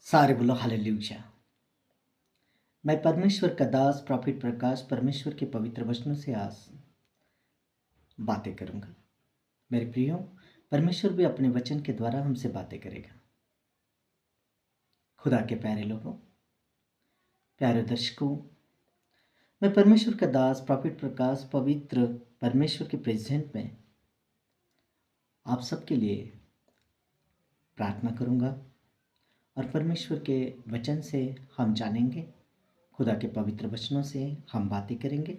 सारे बोलो हालेलुया। मैं परमेश्वर का दास प्रॉफिट प्रकाश परमेश्वर के पवित्र वचनों से आज बातें करूंगा। मेरे प्रियो, परमेश्वर भी अपने वचन के द्वारा हमसे बातें करेगा। खुदा के प्यारे लोगों, प्यारे दर्शकों, मैं परमेश्वर का दास प्रॉफिट प्रकाश पवित्र परमेश्वर के प्रेजेंट में आप सबके लिए प्रार्थना करूंगा और परमेश्वर के वचन से हम जानेंगे, खुदा के पवित्र वचनों से हम बातें करेंगे।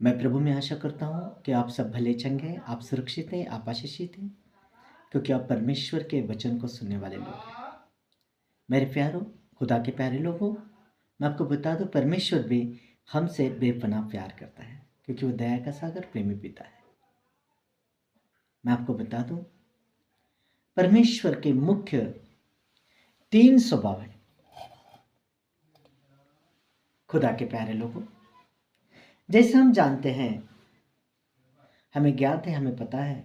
मैं प्रभु में आशा करता हूँ कि आप सब भले चंगे हैं, आप सुरक्षित हैं, आप आशीषित हैं, क्योंकि आप परमेश्वर के वचन को सुनने वाले लोग हैं। मेरे प्यारों, खुदा के प्यारे लोगों, मैं आपको बता दूं, परमेश्वर भी हमसे बेपनाह प्यार करता है, क्योंकि वो दया का सागर प्रेमी पिता है। मैं आपको बता दूं, परमेश्वर के मुख्य 3 स्वभाव है। खुदा के प्यारे लोगों, जैसे हम जानते हैं, हमें ज्ञात है, हमें पता है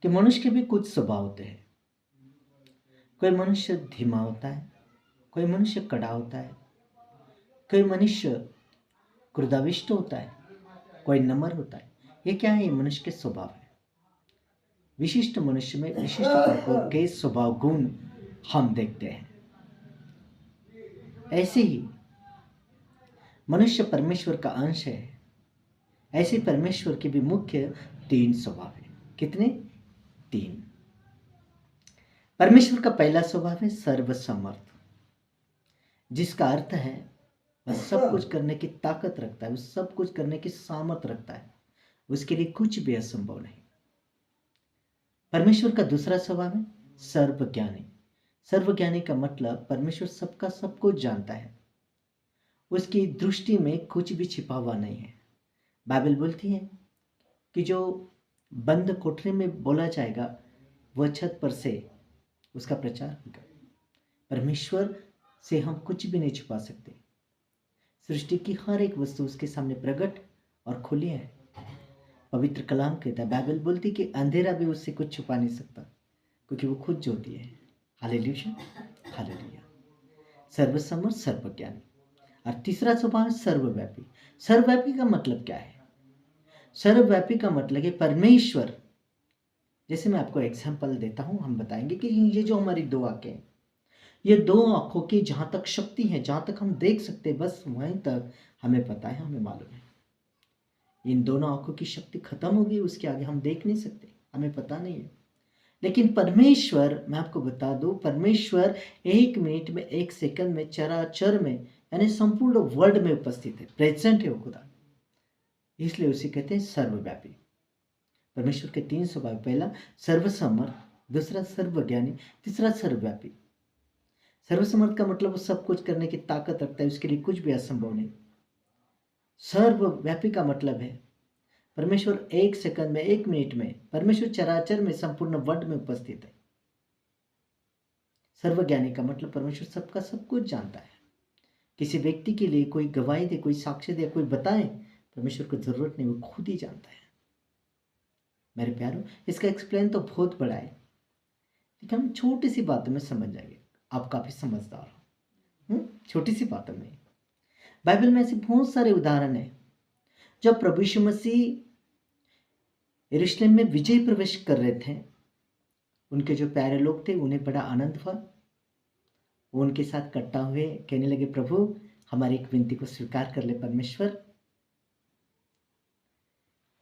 कि मनुष्य के भी कुछ स्वभाव होते हैं। कोई मनुष्य धीमा होता है, कोई मनुष्य कड़ा होता है, कोई मनुष्य क्रोधाविष्ट होता है, कोई नम्र होता है। ये क्या है? ये मनुष्य के स्वभाव है। विशिष्ट मनुष्य में विशिष्ट प्रकार के स्वभाव गुण हम देखते हैं। ऐसे ही मनुष्य परमेश्वर का अंश है। ऐसे परमेश्वर के भी मुख्य 3 स्वभाव है। कितने? 3। परमेश्वर का पहला स्वभाव है सर्वसमर्थ, जिसका अर्थ है वह सब कुछ करने की ताकत रखता है, वह सब कुछ करने की सामर्थ रखता है, उसके लिए कुछ भी असंभव नहीं। परमेश्वर का दूसरा स्वभाव है सर्वज्ञानी। सर्वज्ञानी का मतलब परमेश्वर सबका सब कुछ जानता है, उसकी दृष्टि में कुछ भी छिपा हुआ नहीं है। बाइबल बोलती है कि जो बंद कोठरी में बोला जाएगा वह छत पर से उसका प्रचार होगा। परमेश्वर से हम कुछ भी नहीं छुपा सकते। सृष्टि की हर एक वस्तु उसके सामने प्रकट और खुली है। पवित्र कलाम कहता है, बाइबल बोलती कि अंधेरा भी उससे कुछ छुपा नहीं सकता, क्योंकि वो खुद ज्योति है। Hallelujah, hallelujah. सर्वसमर्थ, सर्वज्ञानी। और तीसरा स्वभाव है सर्वव्यापी। सर्वव्यापी का मतलब क्या है? सर्वव्यापी का मतलब है परमेश्वर, जैसे मैं आपको एग्जांपल देता हूं, हम बताएंगे कि ये जो हमारी 2 आंखें हैं, ये 2 आंखों की जहां तक शक्ति है, जहां तक हम देख सकते हैं, बस वहीं तक हमें पता है, हमें मालूम है। इन दोनों आंखों की शक्ति खत्म हो गई, उसके आगे हम देख नहीं सकते, हमें पता नहीं है। लेकिन परमेश्वर, मैं आपको बता दूं, परमेश्वर 1 मिनट में, 1 सेकंड में, चराचर में, यानी संपूर्ण वर्ल्ड में उपस्थित है, प्रेजेंट है वो खुदा। इसलिए उसे कहते हैं सर्वव्यापी। परमेश्वर के 3 स्वभाव, पहला सर्वसमर्थ, दूसरा सर्वज्ञानी, तीसरा सर्वव्यापी। सर्वसमर्थ का मतलब वो सब कुछ करने की ताकत रखता है, उसके लिए कुछ भी असंभव नहीं। सर्वव्यापी का मतलब है परमेश्वर 1 सेकंड में, 1 मिनट में, परमेश्वर चराचर में, संपूर्ण वर्ल्ड में उपस्थित है। सर्वज्ञानी का मतलब परमेश्वर सबका सब कुछ जानता है। किसी व्यक्ति के लिए कोई गवाही दे, कोई साक्ष्य दे, कोई बताए, परमेश्वर को जरूरत नहीं, वो खुद ही जानता है। मेरे प्यारों, इसका एक्सप्लेन तो बहुत बड़ा है, लेकिन हम छोटी सी बातों में समझ जाएंगे। आप काफी समझदार हो। छोटी सी बातों में बाइबल में ऐसे बहुत सारे उदाहरण हैं जब प्रभु यीशु मसीह यरूशलेम में विजय प्रवेश कर रहे थे। उनके जो प्यारे लोग थे, उन्हें बड़ा आनंद हुआ। वो उनके साथ इकट्ठा हुए, कहने लगे, प्रभु हमारी एक विनती को स्वीकार कर ले परमेश्वर।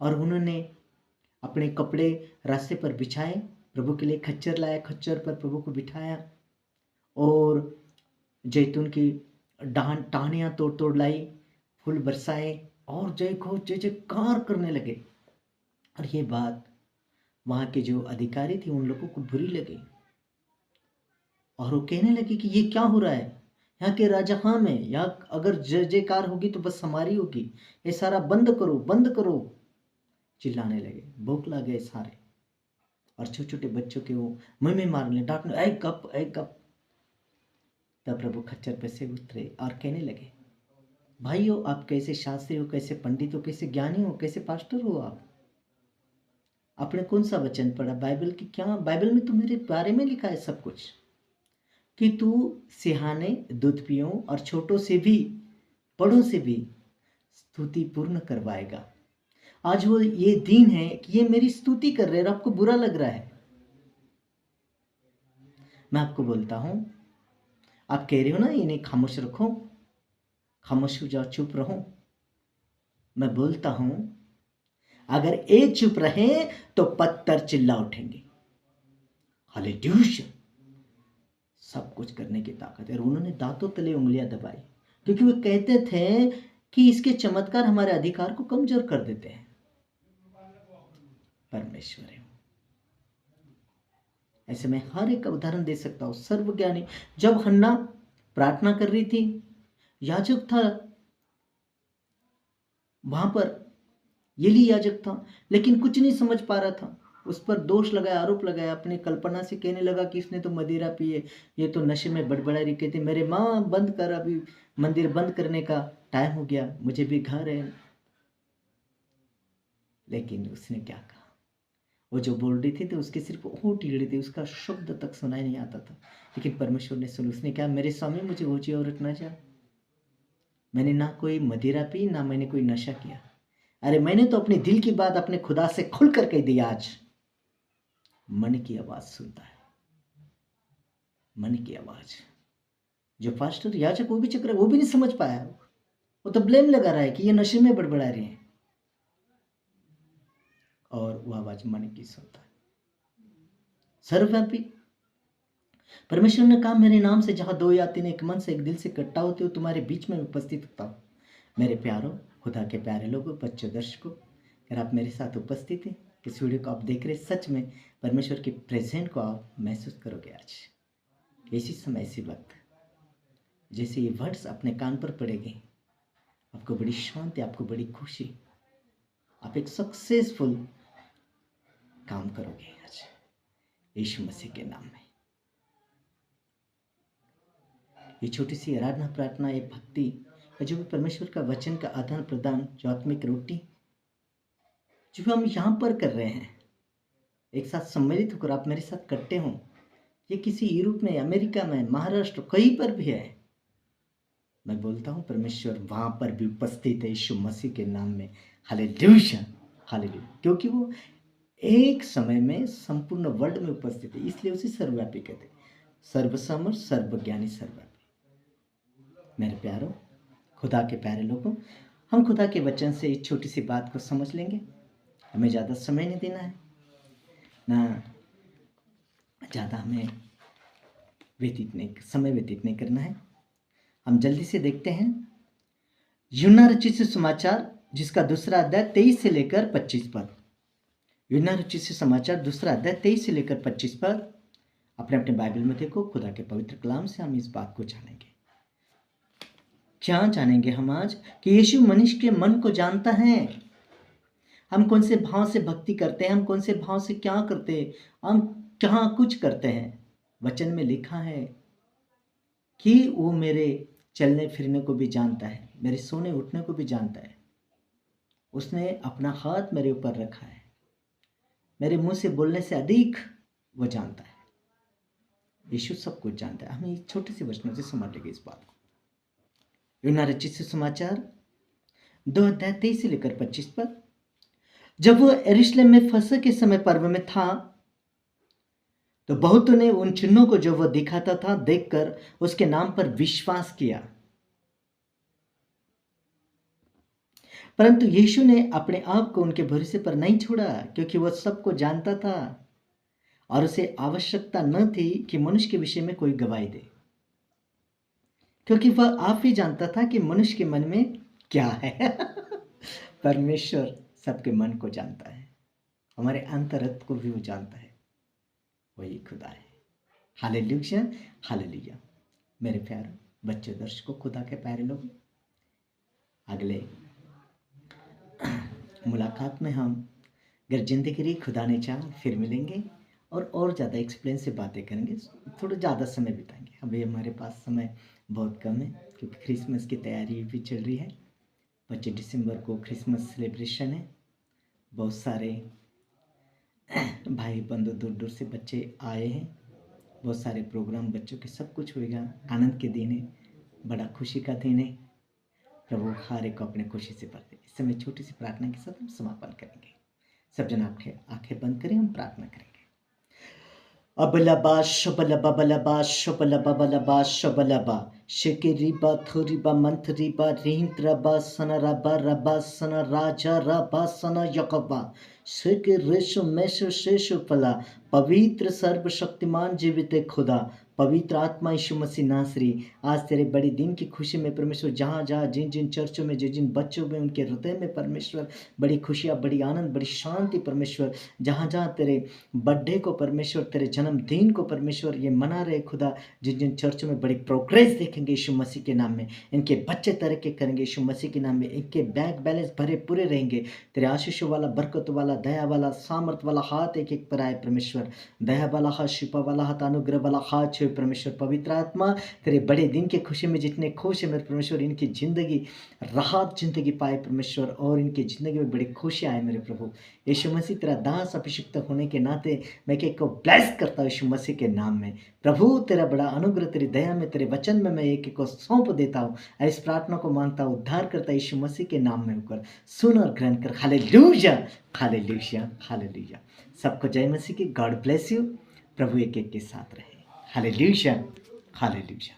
और उन्होंने अपने कपड़े रास्ते पर बिछाए, प्रभु के लिए खच्चर लाया, खच्चर पर प्रभु को बिठाया और जैतून की टहनियाँ तोड़ तोड़ लाई, फूल बरसाए और जय घोष जय जयकार करने लगे। और ये बात वहाँ के जो अधिकारी थे उन लोगों को बुरी लगी और वो कहने लगे कि ये क्या हो रहा है, यहाँ के राजा हम हैं, यहाँ अगर जय जयकार होगी तो बस हमारी होगी, ये सारा बंद करो, बंद करो। चिल्लाने लगे, बौखला गए सारे। और छोटे छोटे बच्चों के वो मुंह में मारने, डांटने, ऐ गप ऐ गप। तब प्रभु खच्चर पे से उतरे और कहने लगे, भाइयों आप कैसे शास्त्री हो, कैसे पंडित हो, कैसे ज्ञानी हो, कैसे पास्टर हो आप? आपने कौन सा वचन पढ़ा? बाइबल की क्या? बाइबल में तो मेरे बारे में लिखा है सब कुछ। कि तू सिहाने दुधियों और छोटों से भी बड़ों से भी स्तुति पूर्ण करवाएगा। आज वो ये दिन है कि ये मेरी स्तुति कर रहे हैं और आपको बुरा लग रहा है। मैं आपको बोलता हूं, आप कह रहे हो ना इन्हें खामोश रखो, खामोश हो जाओ, चुप रहो। मैं बोलता हूं अगर एक चुप रहे तो पत्थर चिल्ला उठेंगे। हालेलुया। सब कुछ करने की ताकत है। और उन्होंने दांतों तले उंगलियां दबाई क्योंकि वो कहते थे कि इसके चमत्कार हमारे अधिकार को कमजोर कर देते हैं। परमेश्वर है। ऐसे में हर एक उदाहरण दे सकता हूं। सर्वज्ञानी, जब हन्ना प्रार्थना कर रही थी, याजक था वहां पर, येली याजक था, लेकिन कुछ नहीं समझ पा रहा था। उस पर दोष लगाया, आरोप लगाया, अपने कल्पना से कहने लगा कि इसने तो मदिरा पी है, ये तो नशे में बड़बड़ा रही। कहती मेरे माँ बंद कर, अभी मंदिर बंद करने का टाइम हो गया, मुझे भी घर है। लेकिन उसने क्या कहा, वो जो बोल रही थी तो उसके सिर्फ होठ हिल रही थी, उसका शब्द तक सुनाई नहीं आता था। लेकिन परमेश्वर ने सुन, उसने कहा मेरे स्वामी मुझे ऊंची औरत ना जा, मैंने ना कोई मदिरा पी, ना मैंने कोई नशा किया। अरे मैंने तो अपने दिल की बात अपने खुदा से खुल कर कह दी। आज मन की आवाज सुनता है, मन की आवाज। जो पास्टर याजक वो भी चक्र, वो भी नहीं समझ पाया, वो तो ब्लेम लगा रहा है कि ये नशे में बड़बड़ा रहे हैं। और वो आवाज मन की सुनता है। सर्वव्यापी परमेश्वर ने कहा मेरे नाम से जहां दो या तीन एक मन से एक दिल से इकट्ठा होते हो, तुम्हारे बीच में उपस्थित होता हूं। मेरे प्यारों, खुदा के प्यारे लोगों, बच्चों, दर्शकों, अगर आप मेरे साथ उपस्थित हैं, इस वीडियो को आप देख रहे, सच में परमेश्वर के प्रेजेंट को आप महसूस करोगे। आज इसी समय, इसी वक्त, जैसे ये वर्ड्स अपने कान पर पड़ेंगे, आपको बड़ी शांति, आपको बड़ी खुशी, आप एक सक्सेसफुल काम करोगे आज यीशु मसीह के नाम में। ये छोटी सी आराधना, प्रार्थना, ये भक्ति, जो भी परमेश्वर का वचन का आदान प्रदान, जो आत्मिक रोटी जो हम यहाँ पर कर रहे हैं, एक साथ सम्मिलित होकर आप मेरे साथ करते हो, ये किसी यूरोप में, अमेरिका में, महाराष्ट्र, कहीं पर भी है, मैं बोलता हूँ परमेश्वर वहां पर भी उपस्थित है यीशु मसीह के नाम में। Hallelujah, hallelujah. क्योंकि वो एक समय में संपूर्ण वर्ल्ड में उपस्थित है, इसलिए उसे सर्वव्यापी कहते हैं। सर्वसमर्थ, सर्वज्ञानी, सर्वव्यापी। मेरे प्यारों, खुदा के प्यारे लोगों, हम खुदा के वचन से इस छोटी सी बात को समझ लेंगे। हमें ज़्यादा समय नहीं देना है, ना ज़्यादा हमें समय व्यतीत नहीं करना है। हम जल्दी से देखते हैं यूहन्ना रचित सुसमाचार, जिसका दूसरा अध्याय 23 से लेकर 25 पद। यूहन्ना रचित सुसमाचार दूसरा अध्याय 23 से लेकर 25 पद। अपने अपने बाइबल में देखो, खुदा के पवित्र कलाम से हम इस बात को जानेंगे। क्या जानेंगे हम आज? कि यीशु मनुष्य के मन को जानता है। हम कौन से भाव से भक्ति करते हैं, हम कौन से भाव से क्या करते हैं, हम क्या कुछ करते हैं। वचन में लिखा है कि वो मेरे चलने फिरने को भी जानता है, मेरे सोने उठने को भी जानता है। उसने अपना हाथ मेरे ऊपर रखा है, मेरे मुंह से बोलने से अधिक वो जानता है। यीशु सब कुछ जानता है। हमें छोटे से वचनों से समझ लेंगे इस बात को। यूहन्ना रचित सुसमाचार 2 अध्याय 23 से लेकर 25 पद। जब वो यरूशलेम में फसह के समय पर्व में था, तो बहुतों ने उन चिन्हों को जो वह दिखाता था देखकर उसके नाम पर विश्वास किया। परंतु यीशु ने अपने आप को उनके भरोसे पर नहीं छोड़ा, क्योंकि वह सबको जानता था और उसे आवश्यकता न थी कि मनुष्य के विषय में कोई गवाही दे, क्योंकि वह आप ही जानता था कि मनुष्य के मन में क्या है। परमेश्वर सबके मन को जानता है, हमारे अंतरत्व को भी वो जानता है। वही खुदा है। Hallelujah, hallelujah. मेरे प्यारे बच्चे, दर्शकों, खुदा के प्यारे लोग, अगले मुलाकात में हम अगर जिंदगी रही, खुदा ने चाहा, फिर मिलेंगे और ज़्यादा एक्सप्लेन से बातें करेंगे, थोड़ा ज़्यादा समय बिताएंगे। अभी हमारे पास समय बहुत कम है, क्योंकि क्रिसमस की तैयारी भी चल रही है। 25 दिसंबर को क्रिसमस सेलिब्रेशन है। बहुत सारे भाई बंधु दूर दूर से बच्चे आए हैं बहुत सारे प्रोग्राम बच्चों के सब कुछ होएगा। आनंद के दिन है, बड़ा खुशी का दिन है। प्रभु हर एक को अपने खुशी से भर दे। इस समय छोटी सी प्रार्थना के साथ हम समापन करेंगे। सब जन आंखें बंद करें, हम प्रार्थना करेंगे। अबलबा शबलबा बलबा शबलबा बलबा शबलबा शेकेरिबा थोरिबा मंथरिबा रिंत्रबा सनरबा रबा सन राजा रबा सन यकबा शेके रेशो मेशो शेषो फला पवित्र सर्वशक्तिमान जीवित खुदा पवित्र आत्मा यीशु मसीह नासरी, आज तेरे बड़े दिन की खुशी में परमेश्वर जहाँ जहाँ जिन जिन चर्चों में जिन जिन बच्चों में उनके हृदय में परमेश्वर बड़ी खुशियाँ, बड़ी आनंद, बड़ी शांति परमेश्वर, जहाँ जहाँ तेरे बर्थडे को परमेश्वर, तेरे जन्मदिन को परमेश्वर ये मना रहे खुदा, जिन जिन चर्चों में बड़ी प्रोग्रेस देखेंगे यीशु मसीह के नाम में, इनके बच्चे तरक्की करेंगे यीशु मसीह के नाम में, इनके बैंक बैलेंस भरे पूरे रहेंगे। तेरे आशीषों वाला, बरकत वाला, दया वाला, सामर्थ वाला हाथ एक एक पर आए परमेश्वर, दया वाला हाथ, शिपा वाला हाथ, अनुग्रह वाला हाथ छुए परमेश्वर। पवित्र आत्मा तेरे बड़े दिन के खुशी में जितने खुश है मेरे परमेश्वर, इनकी जिंदगी राहत जिंदगी पाए परमेश्वर, और इनकी जिंदगी में बड़ी खुशी आए मेरे प्रभु। यीशु मसीह तेरा दास अभिषिक्त होने के नाते मैं एक को ब्लेस करता हूँ यीशु मसीह के नाम में। प्रभु तेरा बड़ा अनुग्रह, तेरी दया में, तेरे वचन में मैं एक को सौंप देता हूँ। इस प्रार्थना को मांगता हूँ, उद्धार करता यीशु मसीह के नाम में होकर सुन और ग्रहण कर। Hallelujah, hallelujah, hallelujah. सबको जय मसीह की। God bless you. प्रभु एक एक के साथ रहे। Hallelujah, hallelujah.